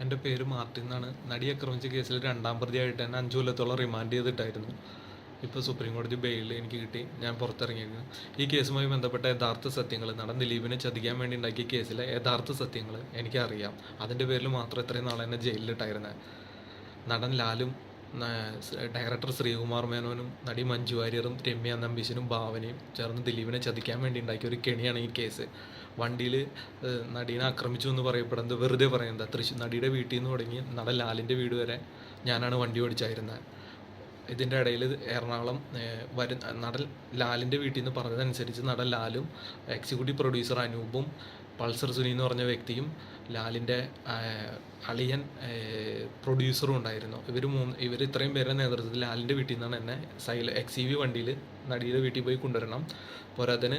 എൻ്റെ പേര് മാർട്ടിൻ എന്നാണ്. നടി ആക്രമിച്ച കേസിൽ രണ്ടാം പ്രതിയായിട്ട് തന്നെ 5 കൊല്ലത്തോളം റിമാൻഡ് ചെയ്തിട്ടായിരുന്നു. ഇപ്പോൾ സുപ്രീം കോടതി ബെയിൽ എനിക്ക് കിട്ടി, ഞാൻ പുറത്തിറങ്ങിയിരുന്നു. ഈ കേസുമായി ബന്ധപ്പെട്ട യഥാർത്ഥ സത്യങ്ങൾ, നടൻ ദിലീപിനെ ചതിക്കാൻ വേണ്ടി ഉണ്ടാക്കിയ കേസിലെ യഥാർത്ഥ സത്യങ്ങൾ എനിക്കറിയാം. അതിൻ്റെ പേരിൽ മാത്രം ഇത്രയും നാളെ എന്നെ ജയിലിലിട്ടായിരുന്നത്. നടൻ ലാലും, ഡയറക്ടർ ശ്രീകുമാർ മേനോനും നടി മഞ്ജു വാര്യറും രമ്യ നമ്പീശനും ഭാവനയും ചേർന്ന് ദിലീപിനെ ചതിക്കാൻ വേണ്ടി ഉണ്ടാക്കിയ ഒരു കെണിയാണ് ഈ കേസ്. വണ്ടിയിൽ നടീനെ ആക്രമിച്ചു എന്ന് പറയപ്പെടുന്നത് വെറുതെ പറയുന്നത്. നടിയുടെ വീട്ടിൽ നിന്ന് തുടങ്ങി നടൻ ലാലിൻ്റെ വീട് വരെ ഞാനാണ് വണ്ടി ഓടിച്ചായിരുന്നത്. ഇതിൻ്റെ ഇടയിൽ എറണാകുളം നടൻ ലാലിൻ്റെ വീട്ടിൽ നിന്ന് പറഞ്ഞതനുസരിച്ച് നടൻ ലാലും എക്സിക്യൂട്ടീവ് പ്രൊഡ്യൂസർ അനൂപും പൾസർ സുനി എന്ന് പറഞ്ഞ വ്യക്തിയും ലാലിൻ്റെ അളിയൻ പ്രൊഡ്യൂസറും ഉണ്ടായിരുന്നു. ഇവർ ഇത്രയും പേരുടെ നേതൃത്വത്തിൽ ലാലിൻ്റെ വീട്ടിൽ നിന്നാണ് എന്നെ XEV വണ്ടിയിൽ നടിയുടെ വീട്ടിൽ പോയി കൊണ്ടുവരണം. പോരാത്തതിന്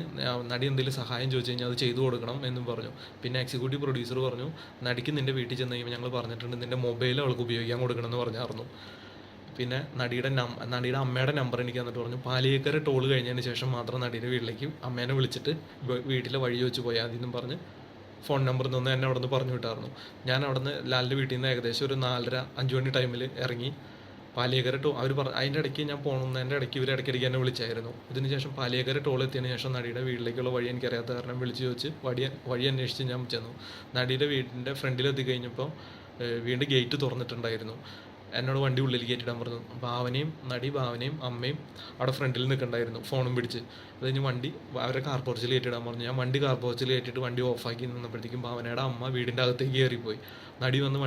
നടി എന്തെങ്കിലും സഹായം ചോദിച്ചു കഴിഞ്ഞാൽ അത് ചെയ്തു കൊടുക്കണം എന്നും പറഞ്ഞു. പിന്നെ എക്സിക്യൂട്ടീവ് പ്രൊഡ്യൂസർ പറഞ്ഞു, നടിക്ക് നിൻ്റെ വീട്ടിൽ ചെന്ന് കഴിയുമ്പോൾ ഞങ്ങൾ പറഞ്ഞിട്ടുണ്ട് നിൻ്റെ മൊബൈൽ അവൾക്ക് ഉപയോഗിക്കാൻ കൊടുക്കണം എന്ന് പറഞ്ഞായിരുന്നു. പിന്നെ നടിയുടെ അമ്മയുടെ നമ്പർ എനിക്ക് തന്നിട്ട് പറഞ്ഞു, പാലിയേക്കര ടോൾ കഴിഞ്ഞതിന് ശേഷം മാത്രം നടിയുടെ വീട്ടിലേക്ക് അമ്മേനെ വിളിച്ചിട്ട് വീട്ടിലെ വഴി വെച്ച് പോയാൽ മതി എന്നും പറഞ്ഞ് ഫോൺ നമ്പർ നിന്ന് എന്നെ അവിടെ നിന്ന് പറഞ്ഞു വിട്ടായിരുന്നു. ഞാൻ അവിടെ നിന്ന് ലാലിൻ്റെ വീട്ടിൽ നിന്ന് ഏകദേശം ഒരു 4:30-5 മണി ടൈമിൽ ഇറങ്ങി പാലിയേക്കര അവർ അതിൻ്റെ ഇടയ്ക്ക് ഞാൻ പോകണമെന്നതിൻ്റെ ഇടയ്ക്ക് ഇവർ ഇടയ്ക്കിടയ്ക്ക് എന്നെ വിളിച്ചായിരുന്നു. ഇതിന് ശേഷം പാലിയേക്കര ടോൾ എത്തിയതിന് ശേഷം നടിയുടെ വീട്ടിലേക്കുള്ള വഴി എനിക്കറിയാത്ത കാരണം വിളിച്ച് ചോദിച്ച് വഴി അന്വേഷിച്ച് ഞാൻ ചെന്നു. നടിയുടെ വീടിൻ്റെ ഫ്രണ്ടിലെത്തി കഴിഞ്ഞപ്പോൾ വീണ്ടും ഗേറ്റ് തുറന്നിട്ടുണ്ടായിരുന്നു. എന്നോട് വണ്ടി ഉള്ളിൽ കയറ്റിടാൻ പറഞ്ഞു. ഭാവനയും അമ്മയും അവിടെ ഫ്രണ്ടിൽ നിൽക്കണ്ടായിരുന്നു ഫോണും പിടിച്ച്. അത് കഴിഞ്ഞ് വണ്ടി അവരെ കാർ പോർച്ചിൽ കയറ്റിടാൻ പറഞ്ഞു. ഞാൻ വണ്ടി കാർ പോർച്ചിൽ കയറ്റിയിട്ട് വണ്ടി ഓഫാക്കി നിന്നപ്പോഴത്തേക്കും ഭാവനയുടെ അമ്മ വീടിൻ്റെ അകത്തേക്ക് കയറിപ്പോയി. നടി വന്ന്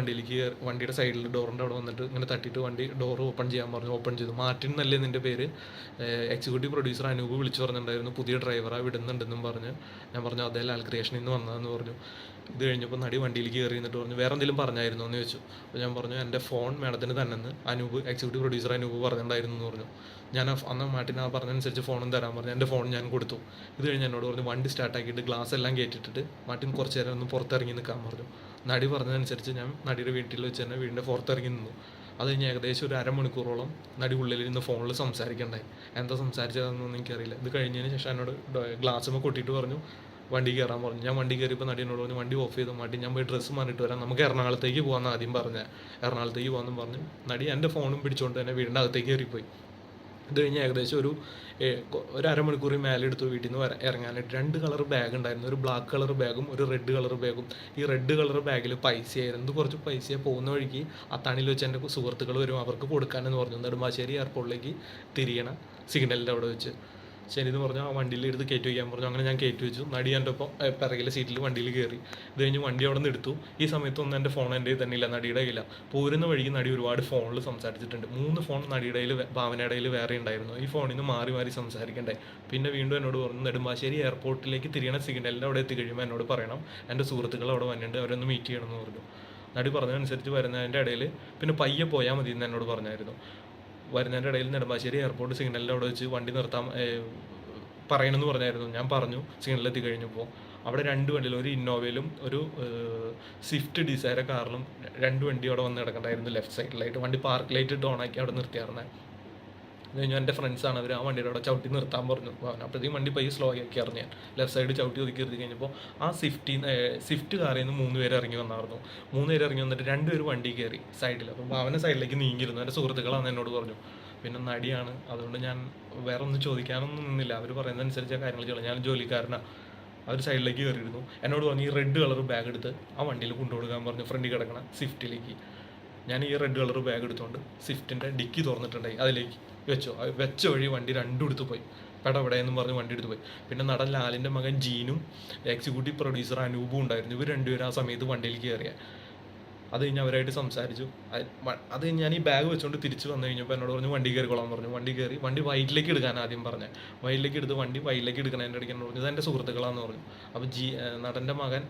വണ്ടിയുടെ സൈഡിൽ ഡോറിൻ്റെ അവിടെ വന്നിട്ട് ഇങ്ങനെ തട്ടിയിട്ട് വണ്ടി ഡോർ ഓപ്പൺ ചെയ്യാൻ പറഞ്ഞു. ഓപ്പൺ ചെയ്തു. മാർട്ടിൻ എന്നല്ലേ നിൻ്റെ പേര്? എക്സിക്യൂട്ടീവ് പ്രൊഡ്യൂസർ അനൂപ് വിളിച്ചു പറഞ്ഞിട്ടുണ്ടായിരുന്നു, പുതിയ ഡ്രൈവറാണ് വിടുന്നുണ്ടെന്നും പറഞ്ഞ്. ഞാൻ പറഞ്ഞു അതേ ലാൽ ക്രിയേഷനിൽ നിന്ന് വന്നതെന്ന് പറഞ്ഞു. ഇത് കഴിഞ്ഞപ്പോൾ നടി വണ്ടിയിലേക്ക് കയറി എന്നിട്ട് പറഞ്ഞു, വേറെ എന്തെങ്കിലും പറഞ്ഞായിരുന്നോ എന്ന് ചോദിച്ചു. അപ്പോൾ ഞാൻ പറഞ്ഞു എൻ്റെ ഫോൺ മേഡത്തിന് തന്നെ അനൂപ് എക്സിക്യൂട്ടീവ് പ്രൊഡ്യൂസർ അനൂപ് പറഞ്ഞിട്ടുണ്ടായിരുന്നു എന്ന് പറഞ്ഞു. ഞാൻ അന്ന് മാർട്ടിൻ പറഞ്ഞതനുസരിച്ച് ഫോണും തരാൻ പറഞ്ഞു. എൻ്റെ ഫോൺ ഞാൻ കൊടുത്തു. ഇത് കഴിഞ്ഞ് എന്നോട് പറഞ്ഞു വണ്ടി സ്റ്റാർട്ടാക്കിയിട്ട് ഗ്ലാസ് എല്ലാം കയറ്റിട്ടിട്ട് മാർട്ടിൻ കുറച്ച് നേരം ഒന്ന് പുറത്തിറങ്ങി നിൽക്കാൻ പറഞ്ഞു. നടി പറഞ്ഞതനുസരിച്ച് ഞാൻ നടിയുടെ വീട്ടിൽ വെച്ച് തന്നെ വീടിൻ്റെ പുറത്തിറങ്ങി നിന്നു. അത് കഴിഞ്ഞ് ഏകദേശം ഒരു അരമണിക്കൂറോളം നടി ഉള്ളിലിരുന്ന് ഫോണിൽ സംസാരിക്കണ്ടായി. എന്താ സംസാരിച്ചതെന്നൊന്നും എനിക്കറിയില്ല. ഇത് കഴിഞ്ഞതിന് ശേഷം എന്നോട് ഗ്ലാസ്സുമ്പോൾ കൊട്ടിയിട്ട് പറഞ്ഞു വണ്ടി കയറാൻ പറഞ്ഞു. ഞാൻ വണ്ടി കയറിയപ്പോൾ നടി എന്നോട് പറഞ്ഞു വണ്ടി ഓഫ് ചെയ്ത് മാറ്റി ഞാൻ പോയി ഡ്രസ്സ് മാറിയിട്ട് വരാം, നമുക്ക് എറണാകുളത്തേക്ക് പോകാമെന്ന് ആദ്യം പറഞ്ഞത്. എറണാകുളത്തേക്ക് പോകാമെന്നും പറഞ്ഞു നടി എൻ്റെ ഫോണും പിടിച്ചുകൊണ്ട് തന്നെ വീടിൻ്റെ അകത്തേക്ക് കയറിപ്പോയി. ഇത് കഴിഞ്ഞ് ഏകദേശം ഒരു അരമണിക്കൂർ മേലെ എടുത്തു വീട്ടിൽ നിന്ന് ഇറങ്ങാനായിട്ട്. 2 കളർ ബാഗ് ഉണ്ടായിരുന്നു, ഒരു ബ്ലാക്ക് കളർ ബാഗും ഒരു റെഡ് കളർ ബാഗും. ഈ റെഡ് കളർ ബാഗിൽ പൈസയായിരുന്നു. കുറച്ച് പൈസയെ പോകുന്ന വഴിക്ക് അത്താണിയിൽ വെച്ച് എൻ്റെ സുഹൃത്തുക്കൾ വരും, അവർക്ക് കൊടുക്കാനെന്ന് പറഞ്ഞു. നെടുമ്പാശ്ശേരി എയർപോർട്ടിലേക്ക് തിരിയണ സിഗ്നലിൻ്റെ അവിടെ വെച്ച് ശരി എന്ന് പറഞ്ഞു. ആ വണ്ടിയിൽ എടുത്ത് കയറ്റി വയ്ക്കാൻ പറഞ്ഞു. അങ്ങനെ ഞാൻ കയറ്റി വെച്ചു. നടി എൻ്റെ ഒപ്പം പിറകിലെ സീറ്റിൽ വണ്ടിയിൽ കയറി. ഇത് കഴിഞ്ഞ് വണ്ടി അവിടെ നിന്ന് എടുത്തു. ഈ സമയത്തൊന്നും എൻ്റെ ഫോൺ എൻ്റെ തന്നെ ഇല്ല, നടിയുടെ കയ്യില്ല. പോരുന്ന വഴിക്ക് നടി ഒരുപാട് ഫോണിൽ സംസാരിച്ചിട്ടുണ്ട്. 3 ഫോൺ നടിയുടെ കയ്യിൽ ഭാവനയുടെ കയ്യിൽ വേറെ ഉണ്ടായിരുന്നു. ഈ ഫോണിൽ നിന്ന് മാറി മാറി സംസാരിക്കണ്ടേ. പിന്നെ വീണ്ടും എന്നോട് പറഞ്ഞു നെടുമ്പാശ്ശേരി എയർപോർട്ടിലേക്ക് തിരിയണ സിഗ്നലിൻ്റെ അവിടെ എത്തിക്കഴിയുമ്പോൾ എന്നോട് പറയണം എൻ്റെ സുഹൃത്തുക്കൾ അവിടെ വന്നിട്ടുണ്ട്, അവരൊന്ന് മീറ്റ് ചെയ്യണമെന്ന് പറഞ്ഞു. നടി പറഞ്ഞതനുസരിച്ച് വരുന്നതിൻ്റെ ഇടയിൽ പിന്നെ പയ്യെ പോയാൽ മതി എന്ന് എന്നോട് പറഞ്ഞായിരുന്നു. വരുന്നതിൻ്റെ ഇടയിൽ നെടുമ്പാശ്ശേരി എയർപോർട്ട് സിഗ്നലിൻ്റെ അവിടെ വെച്ച് വണ്ടി നിർത്താൻ പറയണമെന്ന് പറഞ്ഞായിരുന്നു. ഞാൻ പറഞ്ഞു സിഗ്നലിലെത്തി കഴിഞ്ഞപ്പോൾ. അവിടെ 2 വണ്ടിയിൽ, ഒരു ഇന്നോവയിലും ഒരു സ്വിഫ്റ്റ് ഡിസയർ കാറിലും 2 വണ്ടി അവിടെ വന്ന് കിടക്കണ്ടായിരുന്നു ലെഫ്റ്റ് സൈഡിലായിട്ട്. വണ്ടി പാർക്ക് ലൈറ്റ് ഇട്ട് ഓണാക്കി അവിടെ നിർത്തിയായിരുന്നത്. അത് കഴിഞ്ഞു എൻ്റെ ഫ്രണ്ട്സാണ്, അവർ ആ വണ്ടിയുടെ അവിടെ ചവിട്ടി നിർത്താൻ പറഞ്ഞു. അപ്പോഴത്തേക്കും വണ്ടി പയ്യെ സ്ലോ ആക്കി അറിഞ്ഞു. ഞാൻ ലെഫ്റ്റ് സൈഡ് ചവിട്ടി ഒതുക്കി നിർത്തി കഴിഞ്ഞപ്പോൾ ആ സ്വിഫ്റ്റ് കാറിൽ നിന്ന് 3 പേര് ഇറങ്ങി വന്നായിരുന്നു. 3 പേര് ഇറങ്ങി വന്നിട്ട് 2 പേര് വണ്ടി കയറി സൈഡിൽ. അപ്പം അവനെ സൈഡിലേക്ക് നീങ്ങിയിരുന്നു. എൻ്റെ സുഹൃത്തുക്കളാണ് എന്നോട് പറഞ്ഞു. പിന്നെ നടിയാണ്, അതുകൊണ്ട് ഞാൻ വേറെ ഒന്നും ചോദിക്കാനൊന്നും നിന്നില്ല. അവർ പറയുന്നതനുസരിച്ച് ആ കാര്യങ്ങൾ ചെയ്യണം. ഞാൻ ജോലിക്കാരനാണ്. അവർ സൈഡിലേക്ക് കയറിയിരുന്നു. എന്നോട് പറഞ്ഞു ഈ റെഡ് കളർ ബാഗ് എടുത്ത് ആ വണ്ടിയിൽ കൊണ്ടുകൊടുക്കാൻ പറഞ്ഞു, ഫ്രണ്ടിൽ കിടക്കണം സ്വിഫ്റ്റിലേക്ക്. ഞാൻ ഈ റെഡ് കളർ ബാഗ് എടുത്തുകൊണ്ട് സ്വിഫ്റ്റിൻ്റെ ഡിക്കി തുറന്നിട്ടുണ്ടായി, അതിലേക്ക് വെച്ച വഴി വണ്ടി 2 എടുത്ത് പോയി. പെടപെടയെന്നും പറഞ്ഞ് വണ്ടി എടുത്ത് പോയി. പിന്നെ നടൻ ലാലിൻ്റെ മകൻ ജീനും എക്സിക്യൂട്ടീവ് പ്രൊഡ്യൂസർ അനൂപും ഉണ്ടായിരുന്നു. ഇവർ 2 പേരും ആ സമയത്ത് വണ്ടിയിലേക്ക് കയറിയ. അത് കഴിഞ്ഞ് അവരായിട്ട് സംസാരിച്ചു. അത് കഴിഞ്ഞ് ഞാൻ ഈ ബാഗ് വെച്ചുകൊണ്ട് തിരിച്ച് വന്നു കഴിഞ്ഞപ്പോൾ എന്നോട് പറഞ്ഞു വണ്ടി കയറിക്കൊള്ളാൻ പറഞ്ഞു. വണ്ടി കയറി. വണ്ടി വൈറ്റിലേക്ക് എടുക്കാൻ ആദ്യം പറഞ്ഞത്. വൈറ്റിലേക്ക് എടുത്ത് വണ്ടി വൈറ്റിലേക്ക് എടുക്കണതിൻ്റെ ഇടയ്ക്ക് എന്നോട് പറഞ്ഞു ഇതെൻ്റെ സുഹൃത്തുക്കളാന്ന് പറഞ്ഞു. അപ്പോൾ നടൻ്റെ മകൻ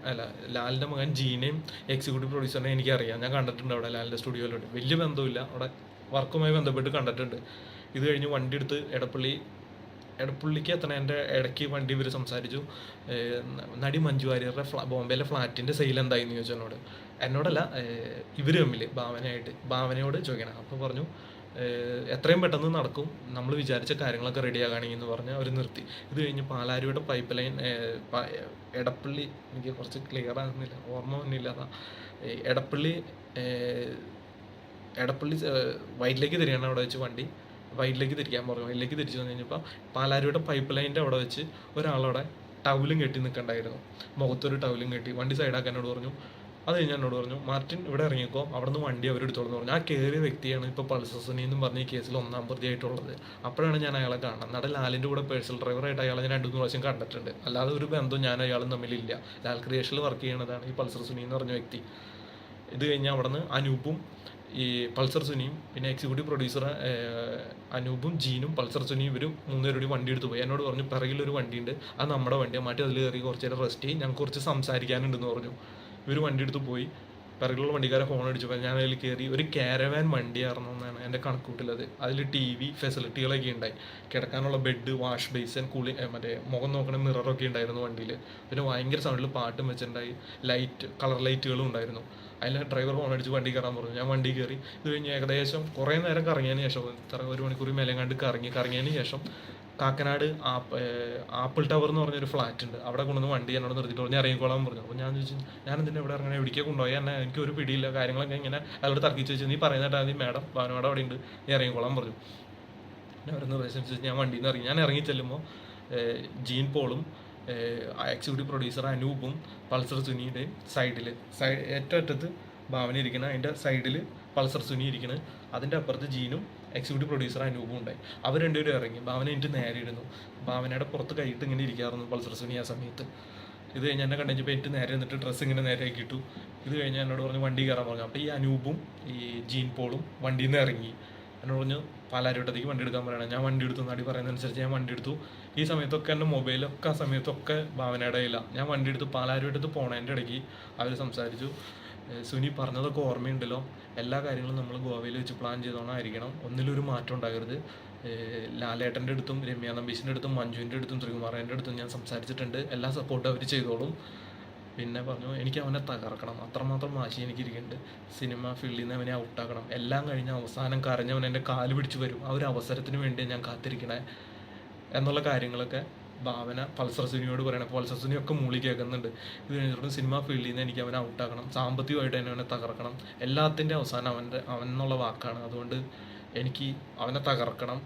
ലാലിൻ്റെ മകൻ ജീനെയും എക്സിക്യൂട്ടീവ് പ്രൊഡ്യൂസറിനെയും എനിക്കറിയാം. ഞാൻ കണ്ടിട്ടുണ്ട് അവിടെ ലാലിൻ്റെ സ്റ്റുഡിയോയിലുണ്ട്. വലിയ ബന്ധമില്ല, അവിടെ വർക്കുമായി ബന്ധപ്പെട്ട് കണ്ടിട്ടുണ്ട്. ഇത് കഴിഞ്ഞ് വണ്ടി എടുത്ത് എടപ്പള്ളിക്ക് എത്തണേൻ്റെ ഇടയ്ക്ക് വണ്ടി ഇവർ സംസാരിച്ചു. നടി മഞ്ജു വാര്യരുടെ ബോംബെയിലെ ഫ്ലാറ്റിൻ്റെ സെയിൽ എന്തായെന്ന് ചോദിച്ചു എന്നോടല്ല, ഇവർ തമ്മിൽ ഭാവനയോട് ചോദിക്കണം. അപ്പോൾ പറഞ്ഞു എത്രയും പെട്ടെന്ന് നടക്കും, നമ്മൾ വിചാരിച്ച കാര്യങ്ങളൊക്കെ റെഡിയാകാണെങ്കിൽ എന്ന് പറഞ്ഞ് അവർ നിർത്തി. ഇത് കഴിഞ്ഞ് പാലാരിയുടെ പൈപ്പ് ലൈൻ എടപ്പള്ളി, എനിക്ക് കുറച്ച് ക്ലിയർ ആകുന്നില്ല, ഓർമ്മ വന്നില്ല. എടപ്പള്ളി ഏഹ്, എടപ്പള്ളി വൈറ്റിലേക്ക് തിരിയാണ് അവിടെ വെച്ച് വണ്ടി. വൈറ്റിലേക്ക് തിരിക്കാൻ പറഞ്ഞു. വൈറ്റിലേക്ക് തിരിച്ചു വന്നു കഴിഞ്ഞപ്പോൾ പാലാരിയുടെ പൈപ്പ് ലൈനിൻ്റെ അവിടെ വെച്ച് ഒരാളവിടെ ടൗലും കെട്ടി നിൽക്കണ്ടായിരുന്നു. മുഖത്തൊരു ടൗലും കെട്ടി വണ്ടി സൈഡാക്കാൻ എന്നോട് പറഞ്ഞു. അത് കഴിഞ്ഞ് എന്നോട് പറഞ്ഞു, മാർട്ടിൻ ഇവിടെ ഇറങ്ങിക്കോ, അവിടെ നിന്ന് വണ്ടി അവരെടുത്തോളെന്ന് പറഞ്ഞു. ആ കയറിയ വ്യക്തിയാണ് ഇപ്പോൾ പൾസർ സുനി എന്നും പറഞ്ഞ ഈ കേസിൽ 1-ാം പ്രതിയായിട്ടുള്ളത്. അപ്പോഴാണ് ഞാൻ അയാളെ കാണുന്നത്. നടൻ ലാലിൻ്റെ കൂടെ പേഴ്സണൽ ഡ്രൈവറായിട്ട് അയാളെ ഞാൻ 2-3 പ്രാവശ്യം കണ്ടിട്ടുണ്ട്. അല്ലാതെ ഒരു ബന്ധവും ഞാൻ അയാളും തമ്മിലില്ല. ലാൽ ക്രിയേഷനിൽ വർക്ക് ചെയ്യണതാണ് ഈ പൾസർ സുനി എന്ന് പറഞ്ഞ വ്യക്തി. ഇത് കഴിഞ്ഞ് അവിടെ നിന്ന് അനൂപും ഈ പൾസർ സുനിയും പിന്നെ എക്സിക്യൂട്ടീവ് പ്രൊഡ്യൂസർ അനൂപും ജീനും പൾസർ സുനിയും ഇവരും 3 പേരോട് വണ്ടി എടുത്ത് പോയി. എന്നോട് പറഞ്ഞു പിറകിലൊരു വണ്ടിയുണ്ട്, അത് നമ്മുടെ വണ്ടിയാണ്, മാറ്റി അതിൽ കയറി കുറച്ച് നേരം റെസ്റ്റ് ചെയ്യും, ഞങ്ങൾക്ക് കുറച്ച് സംസാരിക്കാനുണ്ടെന്ന് പറഞ്ഞു. ഇവർ വണ്ടി എടുത്ത് പോയി. പിറകിലുള്ള വണ്ടിക്കാരെ ഹോൺ അടിച്ചപ്പോൾ ഞാൻ അതിൽ കയറി. ഒരു കാരവാൻ വണ്ടിയായിരുന്നു എന്നാണ് എൻ്റെ കണക്കൂട്ടിലത്. അതിൽ TV ഫെസിലിറ്റികളൊക്കെ ഉണ്ടായി, കിടക്കാനുള്ള ബെഡ്, വാഷ് ബേസിൻ, മറ്റേ മുഖം നോക്കണ മിററൊക്കെ ഉണ്ടായിരുന്നു വണ്ടിയിൽ. പിന്നെ ഭയങ്കര സൗണ്ടിൽ പാട്ടും വെച്ചിട്ടുണ്ടായി, കളർ ലൈറ്റുകളും ഉണ്ടായിരുന്നു. അതിൽ ഡ്രൈവർ ഹോൺ അടിച്ച് വണ്ടി കയറാൻ പറഞ്ഞു. ഞാൻ വണ്ടി കയറി. ഇത് കഴിഞ്ഞ് ഏകദേശം കുറേ നേരം കറങ്ങിയതിന് ശേഷം, ഇത്ര 1 മണിക്കൂർ മേലെങ്ങാണ്ട് കറങ്ങിയതിന് ശേഷം കാക്കനാട് ആപ്പിൾ ടവർ എന്ന് പറഞ്ഞൊരു ഫ്ലാറ്റ് ഉണ്ട്, അവിടെ കൊണ്ടുവന്ന് വണ്ടി എന്നോട് നിർത്തിയിട്ട് പറഞ്ഞു ഇറങ്ങിക്കോളാൻ പറഞ്ഞു. അപ്പോൾ ഞാൻ ചോദിച്ചു, ഞാൻ എന്തിനാ ഇവിടെ ഇറങ്ങണേ, എവിടേക്ക് കൊണ്ടുപോയി എന്നെ, എനിക്ക് ഒരു പിടിയില്ല, കാര്യങ്ങളൊക്കെ ഇങ്ങനെ അയാളോട് തർക്കിച്ച് വെച്ചു. നീ പറയുന്നിട്ടാ മതി മാഡം, ഭാനുമാഡം അവിടെ ഉണ്ട്, നീ ഇറങ്ങിക്കോളാൻ പറഞ്ഞു. ഞാൻ അവരെ നിർദ്ദേശിച്ച് ഞാൻ വണ്ടിയിൽ നിന്ന് ഇറങ്ങി. ഞാൻ ഇറങ്ങി ചെല്ലുമ്പോൾ ജീൻ പോളും എക്സിക്യൂട്ടീവ് പ്രൊഡ്യൂസർ അനൂപും പൾസർ സുനിയുടെ സൈഡിൽ ഏറ്റവും അറ്റത്ത് ഭാവന ഇരിക്കണം, അതിൻ്റെ സൈഡിൽ പൾസർ സുനി ഇരിക്കുന്നത്, അതിൻ്റെ അപ്പുറത്ത് ജീനും എക്സിക്യൂട്ടീവ് പ്രൊഡ്യൂസർ അനൂപും ഉണ്ടായി. അവർ രണ്ടുപേരും ഇറങ്ങി. ഭാവന എനിക്ക് നേരെ ഇരുന്നു. ഭാവനയുടെ പുറത്ത് കൈയിട്ട് ഇങ്ങനെ ഇരിക്കാറുണ്ട് പൾസർ സുനി ആ സമയത്ത്. ഇത് കഴിഞ്ഞ് എന്നെ കണ്ടുകഴിഞ്ഞപ്പോൾ എനിക്ക് നേരെ നിന്നിട്ട് ഡ്രസ്സ് ഇങ്ങനെ നേരെ ആക്കിയിട്ടു. ഇത് കഴിഞ്ഞ് എന്നോട് പറഞ്ഞു വണ്ടി കയറാൻ പറഞ്ഞു. അപ്പോൾ ഈ അനൂപും ഈ ജീൻ പോളും വണ്ടിയിൽ നിന്ന് ഇറങ്ങി. എന്നോട് പറഞ്ഞു പാലാരിവട്ടത്തേക്ക് വണ്ടി എടുക്കാൻ പറയണം. ഞാൻ വണ്ടി എടുത്തു, നടി പറയുന്നതനുസരിച്ച് ഞാൻ വണ്ടി എടുത്തു. ഈ സമയത്തൊക്കെ എൻ്റെ മൊബൈലൊക്കെ ആ സമയത്തൊക്കെ ഭാവനയുടെ കയ്യില്ല. ഞാൻ വണ്ടി എടുത്ത് പാലാരിവട്ടത്ത് പോണതിൻ്റെ ഇടയ്ക്ക് അവർ സംസാരിച്ചു. സുനി പറഞ്ഞതൊക്കെ ഓർമ്മയുണ്ടല്ലോ, എല്ലാ കാര്യങ്ങളും നമ്മൾ ഗോവയിൽ വെച്ച് പ്ലാൻ ചെയ്തോണായിരിക്കണം, ഒന്നിലൊരു മാറ്റം ഉണ്ടാകരുത്. ലാലേട്ടൻ്റെ അടുത്തും രമ്യ നമ്പീശിൻ്റെ അടുത്തും മഞ്ജുവിൻ്റെ അടുത്തും ശ്രീകുമാറിൻ്റെ അടുത്തും ഞാൻ സംസാരിച്ചിട്ടുണ്ട്, എല്ലാ സപ്പോർട്ടും അവർ ചെയ്തോളും. പിന്നെ പറഞ്ഞു എനിക്ക് അവനെ തകർക്കണം, അത്രമാത്രം വാശി എനിക്കിരിക്കുന്നുണ്ട്. സിനിമ ഫീൽഡിൽ നിന്ന് അവനെ ഔട്ടാക്കണം. എല്ലാം കഴിഞ്ഞ് അവസാനം കരഞ്ഞവൻ എൻ്റെ കാല് പിടിച്ച് വരും, ആ ഒരു അവസരത്തിന് വേണ്ടി ഞാൻ കാത്തിരിക്കണേ എന്നുള്ള കാര്യങ്ങളൊക്കെ ഭാവന പൾസർ സുനിയോട് പറയണം. പൾസർ സുനിയൊക്കെ മൂളി കേൾക്കുന്നുണ്ട്. ഇത് കഴിഞ്ഞിട്ട് സിനിമ ഫീൽഡിൽ നിന്ന് എനിക്ക് അവനെ ഔട്ടാക്കണം, സാമ്പത്തികമായിട്ട് തന്നെ അവനെ തകർക്കണം, എല്ലാത്തിൻ്റെ അവസാനം അവൻ എന്നുള്ള വാക്കാണ്. അതുകൊണ്ട് എനിക്ക് അവനെ തകർക്കണം,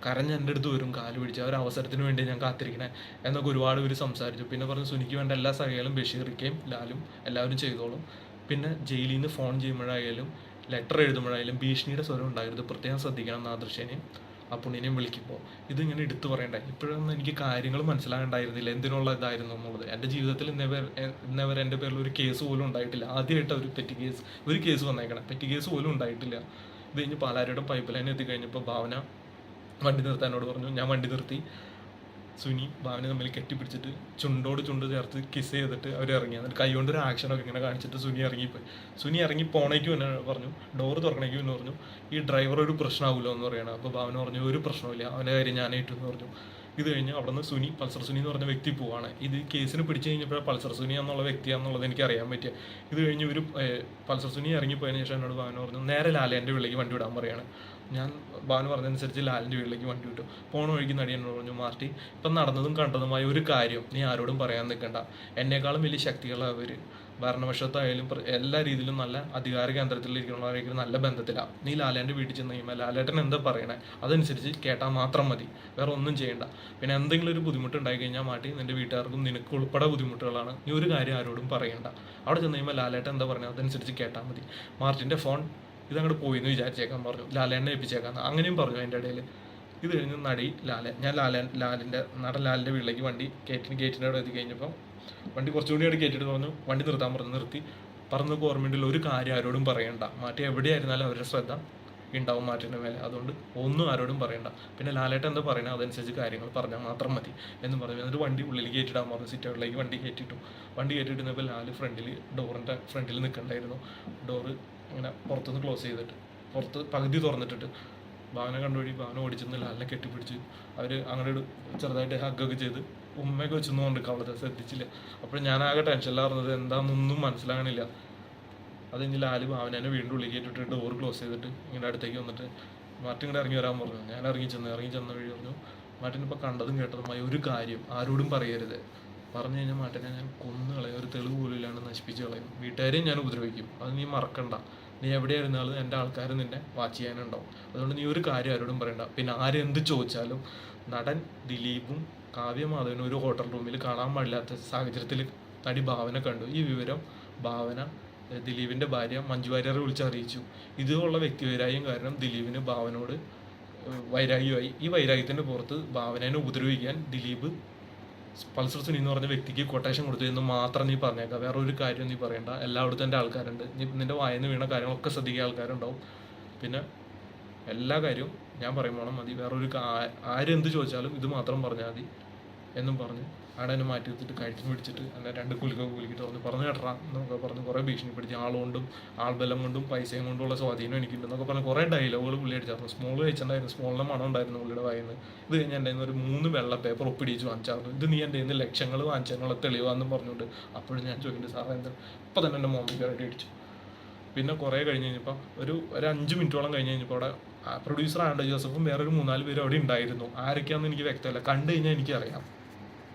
കരഞ്ഞ് എൻ്റെ അടുത്ത് വരും, കാല് പിടിച്ച്, ആ ഒരു അവസരത്തിന് വേണ്ടി ഞാൻ കാത്തിരിക്കണേ എന്നൊക്കെ ഒരുപാട് പേര് സംസാരിച്ചു. പിന്നെ പറഞ്ഞു സുനിക്ക് വേണ്ട എല്ലാ സഹായങ്ങളും ബഷീറിക്കയും ലാലും എല്ലാവരും ചെയ്തോളും. പിന്നെ ജയിലിൽ നിന്ന് ഫോൺ ചെയ്യുമ്പോഴായാലും ലെറ്റർ എഴുതുമ്പോഴായാലും ഭീഷണിയുടെ സ്വരം ഉണ്ടാകരുത്, പ്രത്യേകം ശ്രദ്ധിക്കണം നാദൃശ്യനെയും ആ പുണ്യനെയും വിളിക്കുമ്പോൾ. ഇതിങ്ങനെ എടുത്തു പറയണ്ടേ. ഇപ്പോഴൊന്നും എനിക്ക് കാര്യങ്ങൾ മനസ്സിലാകണ്ടായിരുന്നില്ല എന്തിനുള്ള ഇതായിരുന്നു എന്നുള്ളത്. എൻ്റെ ജീവിതത്തിൽ ഇന്നവരെ എൻ്റെ പേരിൽ ഒരു കേസ് പോലും ഉണ്ടായിട്ടില്ല. ആദ്യമായിട്ട് ഒരു കേസ് വന്നേക്കണം, പെറ്റി കേസ് പോലും ഉണ്ടായിട്ടില്ല. ഇത് കഴിഞ്ഞ് പാലാരിയുടെ പൈപ്പ് ലൈൻ എത്തിക്കഴിഞ്ഞപ്പോൾ ഭാവന വണ്ടി നിർത്താനോട് പറഞ്ഞു. ഞാൻ വണ്ടി നിർത്തി. സുനി ഭാവന തമ്മിൽ കെട്ടിപ്പിടിച്ചിട്ട് ചുണ്ടോട് ചുണ്ട് ചേർത്ത് കിസ് ചെയ്തിട്ട് അവർ ഇറങ്ങി. എന്നിട്ട് കൈ കൊണ്ടൊരു ആക്ഷനൊക്കെ ഇങ്ങനെ കാണിച്ചിട്ട് സുനി ഇറങ്ങിപ്പോയി. സുനി ഇറങ്ങി പോണേക്കും എന്നെ പറഞ്ഞു, ഡോറ് തുറക്കണേക്കും എന്ന് പറഞ്ഞു, ഈ ഡ്രൈവർ ഒരു പ്രശ്നമാകുമല്ലോ എന്ന് പറയണം. അപ്പോൾ ഭാവന പറഞ്ഞു ഒരു പ്രശ്നമില്ല, അവൻ്റെ കാര്യം ഞാൻ ഏറ്റു എന്ന് പറഞ്ഞു. ഇത് കഴിഞ്ഞ് അവിടെ നിന്ന് സുനി, പൾസർ സുനി എന്ന് പറഞ്ഞ വ്യക്തി പോവാണ്. ഇത് കേസിന് പിടിച്ചു കഴിഞ്ഞപ്പോൾ പൾസർ സുനി എന്നുള്ള വ്യക്തിയാണെന്നുള്ളത് എനിക്ക് അറിയാൻ പറ്റിയ. ഇത് കഴിഞ്ഞ് ഒരു പൾസർ സുനി ഇറങ്ങിപ്പോയതിന് ശേഷം എന്നോട് ഭാവന പറഞ്ഞു നേരെ ലാലേൻ്റെ വീട്ടിലേക്ക് വണ്ടി വിടാൻ പറയാണ്. ഞാൻ ഭാവന പറഞ്ഞതനുസരിച്ച് ലാലിൻ്റെ വീട്ടിലേക്ക് വണ്ടി വിട്ടു. പോണ വഴിക്ക് നടി എന്നോട് പറഞ്ഞു, മാർട്ടി ഇപ്പം നടന്നതും കണ്ടതുമായ ഒരു കാര്യം നീ ആരോടും പറയാൻ നിൽക്കണ്ട, എന്നെക്കാളും വലിയ ശക്തികളാണ് അവർ, ഭരണപക്ഷത്തായാലും എല്ലാ രീതിയിലും നല്ല അധികാര കേന്ദ്രത്തിലിരിക്കുന്നവരായിരിക്കും, നല്ല ബന്ധത്തിലാണ്. നീ ലാലേൻ്റെ വീട്ടിൽ ചെന്ന് കഴിയുമ്പോൾ ലാലേട്ടൻ എന്താ പറയണേ അതനുസരിച്ച് കേട്ടാൽ മാത്രം മതി, വേറെ ഒന്നും ചെയ്യണ്ട. പിന്നെ എന്തെങ്കിലും ഒരു ബുദ്ധിമുട്ട് ഉണ്ടായി കഴിഞ്ഞാൽ മാട്ടി നിൻ്റെ വീട്ടുകാർക്കും നിനക്ക് ഉൾപ്പെടെ ബുദ്ധിമുട്ടുകളാണ്, നീ ഒരു കാര്യം ആരോടും പറയണ്ട. അവിടെ ചെന്ന് കഴിയുമ്പോൾ ലാലേട്ടൻ എന്താ പറയുന്നത് അതനുസരിച്ച് കേട്ടാൽ മതി. മാർട്ടിൻ്റെ ഫോൺ ഇതങ്ങോട്ട് പോയി എന്ന് വിചാരിച്ചേക്കാൻ പറഞ്ഞു, ലാലേട്ടനെ ഏൽപ്പിച്ചേക്കാൻ അങ്ങനെയും പറഞ്ഞു അതിൻ്റെ ഇടയിൽ. ഇത് കഴിഞ്ഞ് ഞാൻ ലാലിൻ്റെ വീട്ടിലേക്ക് വണ്ടി ഗേറ്റിൻ്റെ അവിടെ എത്തി കഴിഞ്ഞപ്പോൾ വണ്ടി കുറച്ചുകൂടി അവിടെ കയറ്റിയിട്ട് പറഞ്ഞു വണ്ടി നിർത്താൻ പറഞ്ഞു. നിർത്തി. പറഞ്ഞൊക്കെ ഓർമ്മയുണ്ടല്ലോ, ഒരു കാര്യം ആരോടും പറയണ്ട, മാറ്റി എവിടെയായിരുന്നാലും അവരുടെ ശ്രദ്ധ ഉണ്ടാവും മാറ്റിൻ്റെ മേലെ, അതുകൊണ്ട് ഒന്നും ആരോടും പറയണ്ട. പിന്നെ ലാലേട്ടൻ എന്താ പറയുന്നത് അതനുസരിച്ച് കാര്യങ്ങൾ പറഞ്ഞാൽ മാത്രം മതി എന്ന് പറഞ്ഞു. എന്നിട്ട് വണ്ടി ഉള്ളിൽ കയറ്റിടാൻ പറഞ്ഞു. സിറ്റൗട്ടിലേക്ക് വണ്ടി കയറ്റിയിട്ടു. വണ്ടി കയറ്റിയിട്ടിരുന്നപ്പോൾ ലാല് ഡോറിൻ്റെ ഫ്രണ്ടിൽ നിൽക്കണ്ടായിരുന്നു. ഡോറ് ഇങ്ങനെ പുറത്തുനിന്ന് ക്ലോസ് ചെയ്തിട്ട് പുറത്ത് പകുതി തുറന്നിട്ടിട്ട് ഭാവന കണ്ടുപിടി ഭാവന ഓടിച്ചെന്ന് ലാലിനെ കെട്ടിപ്പിടിച്ച് അവർ അങ്ങനെ ചെറുതായിട്ട് ഹഗ്ഗൊക്കെ ചെയ്ത് ഉമ്മയൊക്കെ വെച്ചെന്ന് കൊണ്ട് കവളത്തെ ശ്രദ്ധിച്ചില്ല. അപ്പോൾ ഞാനാകെ ടെൻഷനിലായിരുന്നത് എന്താണെന്നൊന്നും മനസ്സിലാകണില്ല. അത് കഴിഞ്ഞ് ലാല് ഭാവനേനെ വീണ്ടും ഉള്ളിൽ കയറ്റിട്ട് ഡോർ ക്ലോസ് ചെയ്തിട്ട് ഇങ്ങനെ അടുത്തേക്ക് വന്നിട്ട് മാർട്ടിൻ ഇങ്ങോട്ട് ഇറങ്ങി വരാൻ പറഞ്ഞു. ഞാൻ ഇറങ്ങി ചെന്ന വഴി പറഞ്ഞു, മാർട്ടിൻ ഇപ്പോൾ കണ്ടതും കേട്ടതുമായ ഒരു കാര്യം ആരോടും പറയരുത്, പറഞ്ഞു കഴിഞ്ഞാൽ മാറ്റനെ ഞാൻ കൊന്നു കളയും, ഒരു തെളിവ് പോലും ഇല്ലാണ്ട് നശിപ്പിച്ച് കളയും, വീട്ടുകാരെയും ഞാൻ ഉപദ്രവിക്കും. അത് നീ മറക്കണ്ട. നീ എവിടെയായിരുന്നാലും എൻ്റെ ആൾക്കാർ നിന്നെ വാച്ച് ചെയ്യാനുണ്ടാവും. അതുകൊണ്ട് നീ ഒരു കാര്യം ആരോടും പറയണ്ട. പിന്നെ ആരെന്ത് ചോദിച്ചാലും നടൻ ദിലീപും കാവ്യ മാധവനും ഒരു ഹോട്ടൽ റൂമിൽ കാണാൻ പാടില്ലാത്ത സാഹചര്യത്തിൽ നടി ഭാവന കണ്ടു. ഈ വിവരം ഭാവന ദിലീപിൻ്റെ ഭാര്യ മഞ്ജു വാര്യരെ വിളിച്ച് അറിയിച്ചു. ഇതുള്ള വ്യക്തിവൈരാഗ്യം കാരണം ദിലീപിന് ഭാവനോട് വൈരാഗ്യമായി. ഈ വൈരാഗ്യത്തിൻ്റെ പുറത്ത് ഭാവനേനെ ഉപദ്രവിക്കാൻ ദിലീപ് പൾസർ സുനി എന്ന് പറഞ്ഞ വ്യക്തിക്ക് കൊട്ടേഷൻ കൊടുത്തു എന്ന് മാത്രം നീ പറഞ്ഞേക്കാം. വേറെ ഒരു കാര്യം നീ പറയണ്ട. എല്ലായിടത്തും എൻ്റെ ആൾക്കാരുണ്ട്. നീ നിൻ്റെ വായന്ന് വീണ കാര്യങ്ങളൊക്കെ ശ്രദ്ധിക്കുക, ആൾക്കാരുണ്ടാവും. പിന്നെ എല്ലാ കാര്യവും ഞാൻ പറയുമ്പോൾ മതി. വേറൊരു ആരെന്ത് ചോദിച്ചാലും ഇത് മാത്രം പറഞ്ഞാൽ മതി എന്നും പറഞ്ഞ് അവിടെ എന്നെ മാറ്റി വെച്ചിട്ട് കഴുത്തിന് പിടിച്ചിട്ട് എന്നെ 2 കുലുക്കിട്ട് പറഞ്ഞു കേട്ടാ എന്നൊക്കെ പറഞ്ഞ് കുറേ ഭീഷണിപ്പെടുത്തി. ആളുകൊണ്ടും ആൾബലം കൊണ്ടും പൈസയും കൊണ്ടുള്ള സ്വാധീനം എനിക്കുണ്ടെന്നൊക്കെ പറഞ്ഞ് കുറേ ഡയലോഗുകൾ പുള്ളി അടിച്ചായിരുന്നു. സ്മോൾ കഴിച്ചിട്ടുണ്ടായിരുന്നു, സ്മോളിൻ്റെ മണം ഉണ്ടായിരുന്നു പുള്ളിയുടെ വായിന്ന്. ഇത് കഴിഞ്ഞ് എൻ്റെ ഒരു 3 വെള്ള പേപ്പർ ഒപ്പിടിച്ച് വാങ്ങിച്ചായിരുന്നു. ഇത് നീ എൻ്റെ ഇന്ന് ലക്ഷങ്ങൾ വാങ്ങിച്ചതിനുള്ള തെളിവാന്നും പറഞ്ഞുകൊണ്ട്. അപ്പോഴും ഞാൻ ചോദിക്കുന്നത് സാറേ എന്താ ഇപ്പം തന്നെ എൻ്റെ മോമ്പിൽ കയറി അടിച്ചു. പിന്നെ കുറേ കഴിഞ്ഞ് കഴിഞ്ഞപ്പോൾ ഒരു 5 മിനിറ്റോളം കഴിഞ്ഞ് കഴിഞ്ഞപ്പോൾ അവിടെ പ്രൊഡ്യൂസർ ആൻഡോ ജോസഫും വേറൊരു 3-4 പേരും അവിടെ ഉണ്ടായിരുന്നു. ആരൊക്കെയാണെന്ന് എനിക്ക് വ്യക്തമല്ല, കണ്ടു കഴിഞ്ഞാൽ എനിക്കറിയാം.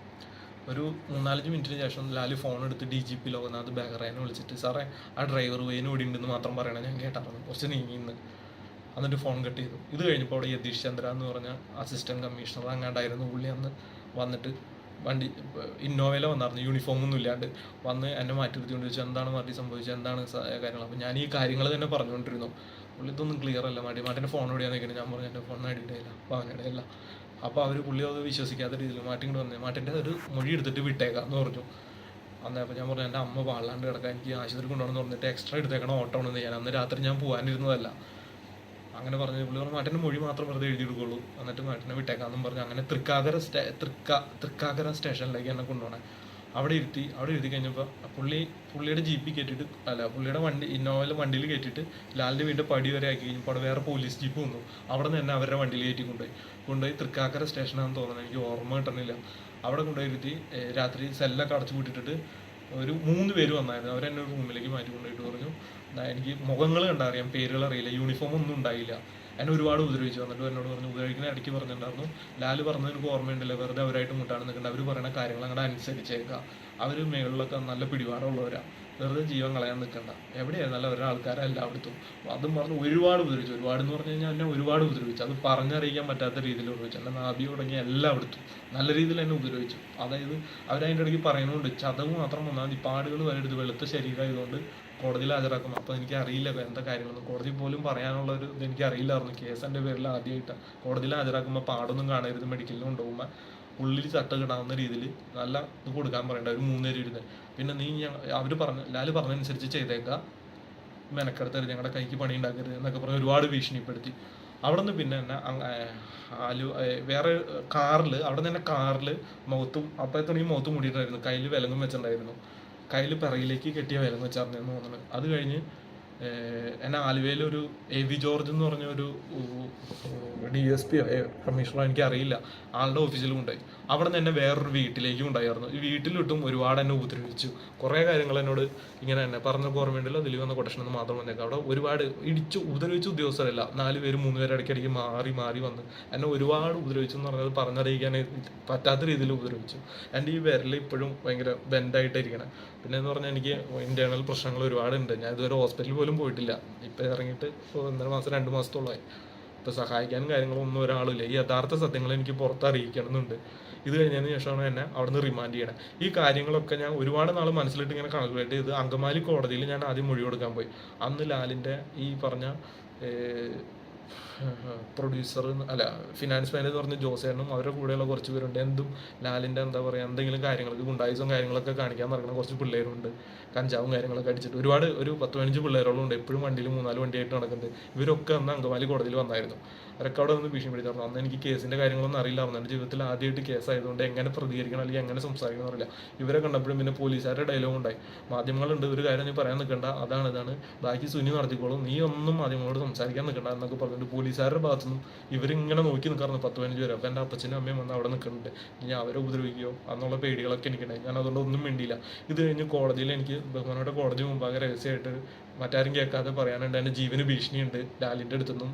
ഒരു 3-4 മിനിറ്റിന് ശേഷം ലാലി ഫോൺ എടുത്ത് DGP ലോകനാഥ് ബെഹ്റയെ വിളിച്ചിട്ട് സാറേ ആ ഡ്രൈവർ വേന് ഇവിടെ ഉണ്ടെന്ന് മാത്രം പറയണം, ഞാൻ കേട്ടായിരുന്നു, കുറച്ച് നീങ്ങിന്ന്. എന്നിട്ട് ഫോൺ കട്ട് ചെയ്തു. ഇത് കഴിഞ്ഞപ്പോൾ അവിടെ യതീഷ് ചന്ദ്ര എന്ന് പറഞ്ഞ അസിസ്റ്റൻറ്റ് കമ്മീഷണർ അങ്ങാണ്ടായിരുന്നു പുള്ളി. അന്ന് വന്നിട്ട് വണ്ടി ഇന്നോവയിൽ വന്നായിരുന്നു, യൂണിഫോമൊന്നും ഇല്ലാണ്ട് വന്ന് എന്നെ മാറ്റി നിർത്തിക്കൊണ്ട് ചോദിച്ചു എന്താണ് മാറ്റി സംഭവിച്ചത്, എന്താണ് കാര്യങ്ങൾ. അപ്പോൾ ഞാൻ ഈ കാര്യങ്ങൾ തന്നെ പറഞ്ഞുകൊണ്ടിരുന്നു. പുള്ളി ഇതൊന്നും ക്ലിയർ അല്ല, മാറ്റിൻ്റെ ഫോൺ എവിടെയാന്ന് നിൽക്കുന്നത്. ഞാൻ പറഞ്ഞു എൻ്റെ ഫോൺ അടിയിടയില്ല, അപ്പോൾ അവനിടയില്ല. അപ്പോൾ അവർ പുള്ളി അത് വിശ്വസിക്കാത്ത രീതിയിൽ മാറ്റിങ്ങോട്ട് വന്നേ, മാറ്റിൻ്റെ ഒരു മൊഴി എടുത്തിട്ട് വിട്ടേക്കാം എന്ന് പറഞ്ഞു. അന്നേ അപ്പോൾ ഞാൻ പറഞ്ഞു എൻ്റെ അമ്മ പാളാണ്ട് കിടക്കാൻ, എനിക്ക് ആശുപത്രി കൊണ്ടുപോകണമെന്ന് പറഞ്ഞിട്ട് എക്സ്ട്രാ എടുത്തേക്കണം ഓട്ടോ ആണെന്ന്. ഞാൻ അന്ന് രാത്രി ഞാൻ പോകാനിരുന്നതല്ല. അങ്ങനെ പറഞ്ഞ് പുള്ളി പറഞ്ഞു മാറ്റിൻ്റെ മൊഴി മാത്രം വെറുതെ എഴുതിയെടുക്കുള്ളൂ, എന്നിട്ട് മാറ്റിനെ വിട്ടേക്കാമെന്നും പറഞ്ഞു. അങ്ങനെ തൃക്കാക്കര സ്റ്റേഷനിലേക്ക് എന്നെ കൊണ്ടുപോകണേ. അവിടെ ഇരുത്തി കഴിഞ്ഞപ്പോൾ പുള്ളിയുടെ ജീപ്പിൽ കയറ്റിയിട്ട് പുള്ളിയുടെ വണ്ടിയിൽ കയറ്റിയിട്ട് ലാലിൻ്റെ വീടിൻ്റെ പടി വരെ ആക്കി കഴിഞ്ഞപ്പോൾ അവിടെ വേറെ പോലീസ് ജീപ്പ് വന്നു. അവിടെ നിന്ന് തന്നെ അവരുടെ വണ്ടിയിൽ കയറ്റി കൊണ്ടുപോയി തൃക്കാക്കര സ്റ്റേഷനാണെന്ന് തോന്നുന്നത്, എനിക്ക് ഓർമ്മ കിട്ടണില്ല. അവിടെ കൊണ്ടുപോയി ഇരുത്തി രാത്രി സെല്ലൊക്കെ അടച്ചു പൂട്ടിട്ടിട്ട് ഒരു 3 പേര് വന്നായിരുന്നു. അവരെന്നെ ഒരു റൂമിലേക്ക് മാറ്റി കൊണ്ടുപോയിട്ട് പറഞ്ഞു എനിക്ക് മുഖങ്ങൾ കണ്ടറിയാം, പേരുകൾ അറിയില്ല, യൂണിഫോം ഒന്നും ഉണ്ടായില്ല. എന്നെ ഒരുപാട് ഉപദ്രവിച്ചു. എന്നിട്ട് എന്നോട് പറഞ്ഞു ഉപദ്രവിക്കുന്ന ഇടയ്ക്ക് പറഞ്ഞിട്ടുണ്ടായിരുന്നു ലാല് പറഞ്ഞത് എനിക്ക് ഓർമ്മയുണ്ടല്ലോ, വെറുതെ അവരായിട്ട് മുട്ടാണ് നിൽക്കേണ്ട, അവർ പറയുന്ന കാര്യങ്ങൾ അങ്ങോട്ട് അനുസരിച്ചേക്കാം, അവർ മേളിലൊക്കെ നല്ല പിടിപാടുള്ളവരാ, വെറുതെ ജീവൻ കളയാൻ നിൽക്കണ്ട, എവിടെയായിരുന്നല്ല അവരുടെ ആൾക്കാരെ എല്ലായിടത്തും. അതും പറഞ്ഞ് ഒരുപാട് ഉപദ്രവിച്ചു. ഒരുപാടെന്ന് പറഞ്ഞു കഴിഞ്ഞാൽ എന്നെ ഒരുപാട് ഉപദ്രവിച്ചു. അത് പറഞ്ഞറിയിക്കാൻ പറ്റാത്ത രീതിയിൽ ഉപദ്രവിച്ചു. എന്നെ നാഭി തുടങ്ങി എല്ലായിടത്തും നല്ല രീതിയിൽ എന്നെ ഉപദ്രവിച്ചു. അതായത് അവരതിൻ്റെ ഇടയ്ക്ക് പറയുന്നുണ്ട് ചതവ് മാത്രം വന്നാൽ മതി, പാടുകൾ വരെ എടുത്ത് വെളുത്ത ശരീരമായതുകൊണ്ട് കോടതിയിൽ ഹാജരാക്കും. അപ്പോൾ എനിക്ക് അറിയില്ല എന്താ കാര്യങ്ങളൊന്നും, കോടതി പോലും പറയാനുള്ള ഒരു ഇത് എനിക്ക് അറിയില്ലായിരുന്നു. കേസ് എൻ്റെ പേരിൽ ആദ്യമായിട്ട് കോടതിയിൽ ഹാജരാക്കുമ്പോൾ പാടൊന്നും കാണരുത്, മെഡിക്കലിന് കൊണ്ടുപോകുമ്പോൾ ഉള്ളിൽ ചട്ട കിടാവുന്ന രീതിയിൽ നല്ല ഇത് കൊടുക്കാൻ പറയണ്ട, ഒരു 3 പേര് ഇരുന്ന്. പിന്നെ നീ അവർ ലാല് പറഞ്ഞതനുസരിച്ച് ചെയ്തേക്കാം, മെനക്കെടുത്തരുത്, ഞങ്ങളുടെ കൈക്ക് പണി ഉണ്ടാക്കരുത് എന്നൊക്കെ പറഞ്ഞ് ഒരുപാട് ഭീഷണിപ്പെടുത്തി. അവിടെ നിന്ന് പിന്നെ എന്നെ വേറെ അവിടെ നിന്ന് തന്നെ കാറിൽ മുഖത്തും അപ്പോഴത്തേക്കും ഈ മുഖത്ത് മൂടിയിട്ടായിരുന്നു, കയ്യിൽ വിലങ്ങും വെച്ചിട്ടുണ്ടായിരുന്നു, കയ്യിൽ പിറകിലേക്ക് കെട്ടിയ വിലങ്ങ് വെച്ചാർന്നു തോന്നുന്നത്. അത് കഴിഞ്ഞ് എന്നെ ആലുവയിൽ ഒരു AV ജോർജ് എന്ന് പറഞ്ഞ ഒരു DSP കമ്മീഷണർ എനിക്കറിയില്ല, ആളുടെ ഓഫീസിലും ഉണ്ടായി. അവിടെ നിന്ന് എന്നെ വേറൊരു വീട്ടിലേക്കും ഉണ്ടായിരുന്നു. ഈ വീട്ടിലിട്ടും ഒരുപാട് എന്നെ ഉപദ്രവിച്ചു. കുറേ കാര്യങ്ങൾ എന്നോട് ഇങ്ങനെ തന്നെ പറഞ്ഞ ഓർമ്മയുണ്ടല്ലോ, ദിലീപ് വന്ന കൊട്ടേഷൻ എന്ന് മാത്രം വന്നേക്കാം. അവിടെ ഒരുപാട് ഉപദ്രവിച്ച ഉദ്യോഗസ്ഥരല്ല, 4 പേര് 3 പേര് ഇടയ്ക്കിടയ്ക്ക് മാറി വന്ന് എന്നെ ഒരുപാട് ഉപദ്രവിച്ചു എന്ന് പറഞ്ഞത് പറഞ്ഞറിയിക്കാൻ പറ്റാത്ത രീതിയിൽ ഉപദ്രവിച്ചു. എൻ്റെ ഈ വിരൽ ഇപ്പോഴും ഭയങ്കര ബെൻഡായിട്ടിരിക്കണം. പിന്നെ എന്ന് പറഞ്ഞാൽ എനിക്ക് ഇൻറ്റേർണൽ പ്രശ്നങ്ങൾ ഒരുപാടുണ്ട്. ഞാൻ ഇതുവരെ ഹോസ്പിറ്റലിൽ പോലും പോയിട്ടില്ല. ഇപ്പം ഇറങ്ങിയിട്ട് 1.5 മാസം 2 മാസത്തോളമായി. ഇപ്പോൾ സഹായിക്കാനും കാര്യങ്ങളൊന്നും ഒരാളില്ല. ഈ യഥാർത്ഥ സത്യങ്ങൾ എനിക്ക് പുറത്തറിയിക്കണമെന്നുണ്ട്. ഇത് കഴിഞ്ഞതിന് ശേഷമാണ് എന്നെ അവിടെ നിന്ന് റിമാൻഡ് ചെയ്യണം. ഈ കാര്യങ്ങളൊക്കെ ഞാൻ ഒരുപാട് നാൾ മനസ്സിലിട്ട് ഇങ്ങനെ കാൽക്കുലേറ്റ് ചെയ്ത് അങ്കമാലി കോടതിയിൽ ഞാൻ ആദ്യം മൊഴി കൊടുക്കാൻ പോയി. അന്ന് ലാലിൻ്റെ ഈ പറഞ്ഞ പ്രൊഡ്യൂസർ ഫിനാൻസ് മാനേജർ എന്ന് പറഞ്ഞ ജോസേനും അവരുടെ കൂടെയുള്ള കുറച്ച് പേരുണ്ട്. എന്തും ലാലിൻ്റെ എന്താ പറയുക എന്തെങ്കിലും കാര്യങ്ങൾക്ക് ഗുണ്ടായുസും കാര്യങ്ങളൊക്കെ കാണിക്കാൻ നടക്കുന്ന കുറച്ച് പിള്ളേരുണ്ട്. കഞ്ചാവും കാര്യങ്ങളൊക്കെ അടിച്ചിട്ട് ഒരു 10-15 പിള്ളേരോളം ഉണ്ട്. എപ്പോഴും വണ്ടിയിൽ 3-4 വണ്ടിയായിട്ട് നടക്കുന്നത്. ഇവരൊക്കെ അന്ന് അങ്കമാലി കോടതിയിൽ വന്നായിരുന്നു. അവരൊക്കെ അവിടെ നിന്ന് ഭീഷണിപ്പെടുത്തായിരുന്നു. അന്ന് എനിക്ക് കേസിൻ്റെ കാര്യങ്ങളൊന്നും അറിയില്ലായിരുന്നു. എൻ്റെ ജീവിതത്തിൽ ആദ്യമായിട്ട് കേസായതുകൊണ്ട് എങ്ങനെ പ്രതികരിക്കണം അല്ലെങ്കിൽ എങ്ങനെ സംസാരിക്കണം അറിയില്ല. ഇവരെ കണ്ടപ്പോഴും പിന്നെ പോലീസുകാരുടെ ഡയലോഗ് ഉണ്ടായി, മാധ്യമങ്ങളുണ്ട്, ഒരു കാര്യം നീ പറയാൻ നിൽക്കണ്ട, ഇതാണ് ബാക്കി സുനി നടത്തിക്കോളും, നീ ഒന്നും മാധ്യമങ്ങളോട് സംസാരിക്കാൻ നിൽക്കണ്ട എന്നൊക്കെ പറഞ്ഞിട്ട് പോലീസുകാരുടെ ഭാഗത്തുനിന്നും ഇവരിങ്ങനെ നോക്കി നിൽക്കാറുണ്ട് 10-15 പേര്. അപ്പോൾ എൻ്റെ അപ്പച്ചനും അമ്മയും വന്ന് അവിടെ നിൽക്കുന്നുണ്ട്. ഇനി അവരെ ഉപദ്രവിക്കുകയോ എന്നുള്ള പേടികളൊക്കെ എനിക്കുണ്ടായി. ഞാൻ അതുകൊണ്ട് ഒന്നും വേണ്ടിയില്ല. ഇത് കഴിഞ്ഞ് കോടതിയിൽ എനിക്ക് ബഹുമാനോടെ കോടതി മുമ്പാകെ രഹസ്യമായിട്ട് മറ്റാരും കേൾക്കാതെ പറയാനുണ്ട്, എൻ്റെ ജീവന് ഭീഷണിയുണ്ട് ലാലിൻ്റെ അടുത്തുനിന്നും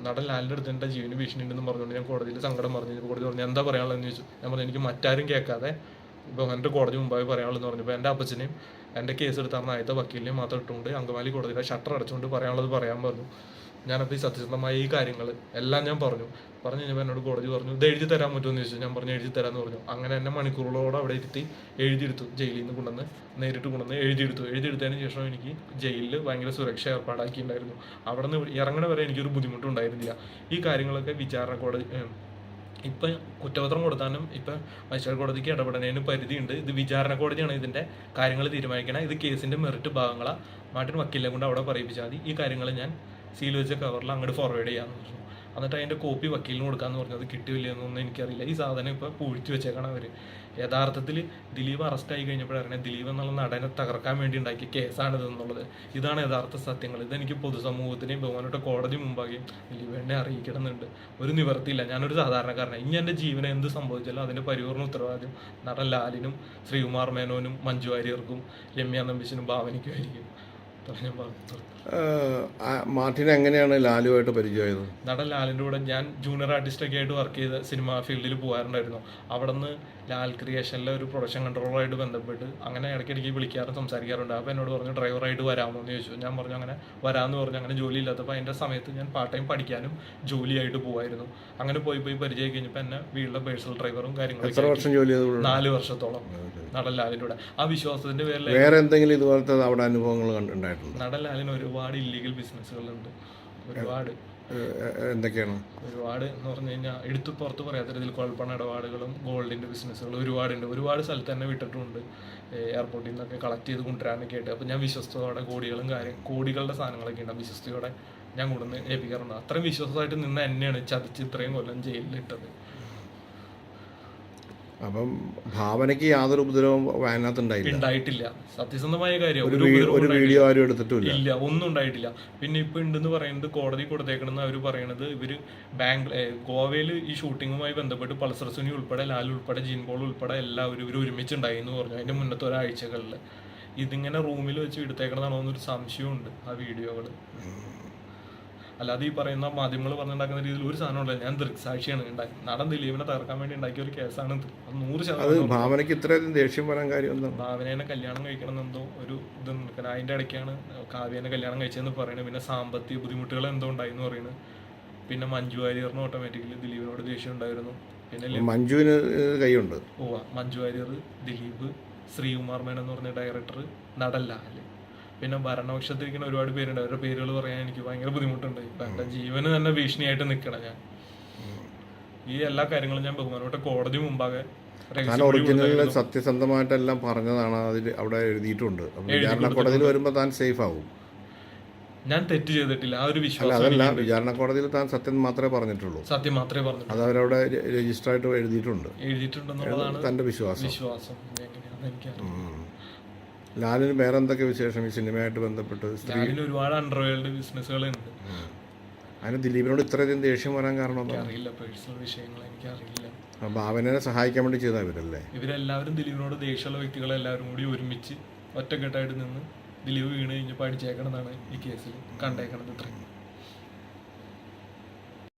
നടൻ ലാലിൻ്റെ അടുത്ത് എൻ്റെ ജീവന് ഭീഷണി ഉണ്ടെന്ന് പറഞ്ഞുകൊണ്ട് ഞാൻ കോടതിയിൽ സങ്കടം പറഞ്ഞു. കോടതി പറഞ്ഞു എന്താ പറയാനുള്ളതെന്ന് ചോദിച്ചു. ഞാൻ പറഞ്ഞു എനിക്ക് മറ്റാരും കേൾക്കാതെ ഇപ്പോൾ എൻ്റെ കോടതി മുമ്പായി പറയാനുള്ളതെന്ന് പറഞ്ഞപ്പോൾ എൻ്റെ അപ്പച്ചനെയും എൻ്റെ കേസ് എടുത്താർന്ന ആദ്യത്തെ വക്കീലിനെയും മാത്രം ഇട്ടുകൊണ്ട് അങ്കമാലി കോടതിയിലെ ഷട്ടർ അടച്ചുകൊണ്ട് പറയാനുള്ളത് പറയാൻ പറഞ്ഞു. ഞാനപ്പോൾ ഈ സത്യസന്ധമായ ഈ കാര്യങ്ങൾ എല്ലാം ഞാൻ പറഞ്ഞു കഴിഞ്ഞപ്പോൾ എന്നോട് കോടതി പറഞ്ഞു ഇത് എഴുതി തരാൻ പറ്റുമെന്ന് ചോദിച്ചു. ഞാൻ പറഞ്ഞു എഴുതി തരാമെന്ന് പറഞ്ഞു. അങ്ങനെ എന്നെ മണിക്കൂറുകളോട് അവിടെ ഇരുത്തി എഴുതിയെടുത്തു. ജയിലിൽ നിന്ന് കൊണ്ടുവന്ന് നേരിട്ട് കൊണ്ടുവന്ന് എഴുതിയെടുത്തതിന് ശേഷം എനിക്ക് ജയിലിൽ ഭയങ്കര സുരക്ഷ ഏർപ്പാടാക്കിയിട്ടുണ്ടായിരുന്നു. അവിടെ നിന്ന് ഇറങ്ങണ വരെ എനിക്കൊരു ബുദ്ധിമുട്ടുണ്ടായിരുന്നില്ല. ഈ കാര്യങ്ങളൊക്കെ വിചാരണ കോടതി ഇപ്പം കുറ്റപത്രം കൊടുത്താലും ഇപ്പം മജിസ്ട്രേറ്റ് കോടതിക്ക് ഇടപെടുന്നതിന് പരിധിയുണ്ട്. ഇത് വിചാരണ കോടതിയാണ് ഇതിൻ്റെ കാര്യങ്ങൾ തീരുമാനിക്കണം. ഇത് കേസിൻ്റെ മെറിറ്റ് ഭാഗങ്ങളാണ്. മാട്ടിന് വക്കീലിനെ കൊണ്ട് അവിടെ പറയിപ്പിച്ചാൽ മതി. ഈ കാര്യങ്ങൾ ഞാൻ സീൽ വെച്ച കവറിൽ അങ്ങോട്ട് ഫോർവേഡ് ചെയ്യാമെന്ന് പറഞ്ഞു. എന്നിട്ട് അതിൻ്റെ കോപ്പി വക്കീലിന് കൊടുക്കാമെന്ന് പറഞ്ഞു. അത് കിട്ടിയില്ലെന്നൊന്നും എനിക്കറിയില്ല. ഈ സാധനം ഇപ്പോൾ പൂഴ്ത്തി വെച്ചേക്കണം അവർ. യഥാർത്ഥത്തിൽ ദിലീപ് അറസ്റ്റായി കഴിഞ്ഞപ്പോഴാണ് ദിലീപ് എന്നുള്ള നടനെ തകർക്കാൻ വേണ്ടി ഉണ്ടാക്കിയ കേസാണിതെന്നുള്ളത്. ഇതാണ് യഥാർത്ഥ സത്യങ്ങൾ. ഇതെനിക്ക് പൊതുസമൂഹത്തിനെയും ബഹുമാനപ്പെട്ട കോടതി മുമ്പാകെയും ദിലീപ് എന്നെ അറിയിക്കണമെന്നുണ്ട്. ഒരു നിവർത്തിയില്ല. ഞാനൊരു സാധാരണക്കാരനാണ്. ഇനി എൻ്റെ ജീവനെ എന്ത് സംഭവിച്ചാലും അതിൻ്റെ പരിപൂർണ്ണ ഉത്തരവാദിത്വം നടൻ ലാലിനും ശ്രീകുമാർ മേനോനും മഞ്ജു വാര്യർക്കും രമ്യ നമ്പീശനും ഭാവനയ്ക്കും ആയിരിക്കും. ഞാൻ പറഞ്ഞു. മാർട്ടിൻ എങ്ങനെയാണ് ലാലുമായിട്ട് പരിചയമായത്? നടൻ ലാലിൻ്റെ കൂടെ ഞാൻ ജൂനിയർ ആർട്ടിസ്റ്റൊക്കെ ആയിട്ട് വർക്ക് ചെയ്ത സിനിമ ഫീൽഡിൽ പോകാറുണ്ടായിരുന്നു. അവിടെ നിന്ന് ലാൽ ക്രിയേഷനിലെ ഒരു പ്രൊഡക്ഷൻ കൺട്രോളറായിട്ട് ബന്ധപ്പെട്ട് അങ്ങനെ ഇടയ്ക്കിടയ്ക്ക് വിളിക്കാറും സംസാരിക്കാറുണ്ട്. അപ്പോൾ എന്നോട് പറഞ്ഞു ഡ്രൈവറായിട്ട് വരാമോ എന്ന് ചോദിച്ചു. ഞാൻ പറഞ്ഞു അങ്ങനെ വരാമെന്ന് പറഞ്ഞു. അങ്ങനെ ജോലി ഇല്ലാത്തപ്പോൾ അതിൻ്റെ സമയത്ത് ഞാൻ പാർട്ട് ടൈം പഠിക്കാനും ജോലിയായിട്ട് പോകുമായിരുന്നു. അങ്ങനെ പോയി പരിചയം കഴിഞ്ഞപ്പോൾ എന്നെ വീട്ടിലെ പേഴ്സണൽ ഡ്രൈവറും കാര്യങ്ങളൊക്കെ. എത്ര വർഷം ജോലി ചെയ്തു? 4 വർഷത്തോളം നടൻ ലാലിൻ്റെ കൂടെ. ആ വിശ്വാസത്തിൻ്റെ പേരിൽ വേറെ എന്തെങ്കിലും ഇതുപോലത്തെ അവിടെ അനുഭവങ്ങൾ ഉണ്ടായിട്ടുണ്ട്? നടൻ ലാലിന് ഒരുപാട് ഇല്ലീഗൽ ബിസിനസ്സുകളുണ്ട്. ഒരുപാട്. എന്തൊക്കെയാണ്? ഒരുപാട് എന്ന് പറഞ്ഞു കഴിഞ്ഞാൽ എടുത്തു പുറത്ത് പറയാത്ത രീതിയിൽ കുഴൽപ്പണ ഇടപാടുകളും ഗോൾഡിൻ്റെ ബിസിനസ്സുകളും ഒരുപാടുണ്ട്. ഒരുപാട് സ്ഥലത്ത് തന്നെ വിട്ടിട്ടുണ്ട്. എയർപോർട്ടിൽ നിന്നൊക്കെ കളക്ട് ചെയ്ത് കൊണ്ടുവരാനൊക്കെ ആയിട്ട്. അപ്പോൾ ഞാൻ വിശ്വസ്തയോടെ കോടികളുടെ സാധനങ്ങളൊക്കെ ഉണ്ട്. വിശ്വസ്തയോടെ ഞാൻ കൊണ്ടുവന്ന് ഏൽപ്പിക്കാറുണ്ട്. അത്രയും വിശ്വാസമായിട്ട് നിന്ന് എന്നെയാണ് ചതിച്ച് ഇത്രയും കൊല്ലം ജയിലിലിട്ടത്. അപ്പം ഭാവനയ്ക്ക് യാതൊരു ഉപദ്രവം അതിനകത്ത് ഉണ്ടായിട്ടില്ല. സത്യസന്ധമായ കാര്യം. ഒരു വീഡിയോ ആരും എടുത്തിട്ടില്ല. ഇല്ല, ഒന്നും ഉണ്ടായിട്ടില്ല. പിന്നെ ഇപ്പൊ ഉണ്ടെന്ന് പറയുന്നത് കോടതി കൊടുത്തേക്കണെന്ന് അവർ പറയണത് ഇവര് ഗോവയിൽ ഈ ഷൂട്ടിങ്ങുമായി ബന്ധപ്പെട്ട് പൾസർ സുനി ഉൾപ്പെടെ ലാൽ ഉൾപ്പെടെ ജീൻ പോൾ ഉൾപ്പെടെ എല്ലാവരും ഇവർ ഒരുമിച്ചുണ്ടായി എന്ന് പറഞ്ഞു. അതിന്റെ മുന്നത്തെ ഒരാഴ്ചകളിൽ ഇതിങ്ങനെ റൂമിൽ വെച്ച് എടുത്തേക്കണതാണോ എന്നൊരു സംശയമുണ്ട് ആ വീഡിയോകൾ. അല്ലാതെ ഈ പറയുന്ന മാധ്യമങ്ങൾ പറഞ്ഞുണ്ടാക്കുന്ന രീതിയിൽ ഒരു സാധനമുള്ള ഞാൻ ദൃക്സാക്ഷിയാണ് ഉണ്ടാക്കി. നടൻ ദിലീപിനെ തകർക്കാൻ വേണ്ടി ഉണ്ടാക്കിയ ഒരു കേസാണ് 100%. ഭാവനയ്ക്ക് ഇത്രയധികം ദേഷ്യം വരാൻ കാര്യം ഭാവനേനെ കല്യാണം കഴിക്കണം എന്തോ ഒരു ഇത് നിൽക്കണം. അതിൻ്റെ ഇടയ്ക്കാണ് കാവ്യനെ കല്യാണം കഴിച്ചതെന്ന് പറയുന്നത്. പിന്നെ സാമ്പത്തിക ബുദ്ധിമുട്ടുകൾ എന്തോ ഉണ്ടായിന്ന് പറയുന്നത്. പിന്നെ മഞ്ജു വാര്യറിന് ഓട്ടോമാറ്റിക്കലി ദിലീപിനോട് ദേഷ്യം ഉണ്ടായിരുന്നു. പിന്നെ മഞ്ജുവിന് കൈയുണ്ട്. മഞ്ജു വാര്യർ, ദിലീപ്, ശ്രീകുമാർ മേനൻ എന്ന് പറഞ്ഞ ഡയറക്ടർ, നടൻ ലാൽ, പിന്നെ ഭരണപക്ഷത്തിരിക്കുന്ന ഒരുപാട് പേരുണ്ട്. അവരുടെ പേരുകൾ പറയാൻ എനിക്ക് ഭയങ്കര ബുദ്ധിമുട്ടുണ്ട്. ഇപ്പം എൻ്റെ ജീവന് തന്നെ ഭീഷണിയായിട്ട് നിൽക്കണം ഞാൻ. ഈ എല്ലാ കാര്യങ്ങളും ഞാൻ ബഹുമാനപ്പെട്ട കോടതി മുമ്പാകെ സത്യസന്ധമായിട്ടെല്ലാം പറഞ്ഞതാണ് അതിൽ അവിടെ എഴുതിയിട്ടുണ്ട്. വിചാരണ കോടതിയിൽ വരുമ്പോൾ താൻ സേഫ് ആവും. ഞാൻ തെറ്റ് ചെയ്തിട്ടില്ല. ആ ഒരു വിശ്വാസം. അതല്ല, വിചാരണ കോടതിയിൽ താൻ സത്യം മാത്രമേ പറഞ്ഞിട്ടുള്ളൂ. സത്യം മാത്രമേ പറഞ്ഞു. അത് അവരവിടെ രജിസ്റ്റർ ആയിട്ട് എഴുതിയിട്ടുണ്ടെന്നുള്ളതാണ് തന്റെ വിശ്വാസം. എനിക്കറിയാം. ലാലിന് വേറെ എന്തൊക്കെ വിശേഷം ഈ സിനിമയായിട്ട് ബന്ധപ്പെട്ട്? ഒരുപാട് അണ്ടർവേൾഡ് ബിസിനസ്സുകളുണ്ട്. അതിന് ദിലീപിനോട് ഇത്രയധികം ദേഷ്യം വരാൻ കാരണം അറിയില്ല. പേഴ്സണൽ വിഷയങ്ങൾ എനിക്കറിയില്ല. ഭാവനയെ സഹായിക്കാൻ വേണ്ടി ചെയ്ത ഇവരെല്ലാവരും ദിലീപിനോട് ദേഷ്യമുള്ള വ്യക്തികളെല്ലാവരും കൂടി ഒരുമിച്ച് ഒറ്റക്കെട്ടായിട്ട് നിന്ന് ദിലീപ് വീണ് കഴിഞ്ഞപ്പോൾ അടിച്ചേക്കണമെന്നാണ് ഈ കേസിൽ കണ്ടേക്കണത്. ഇത്രയും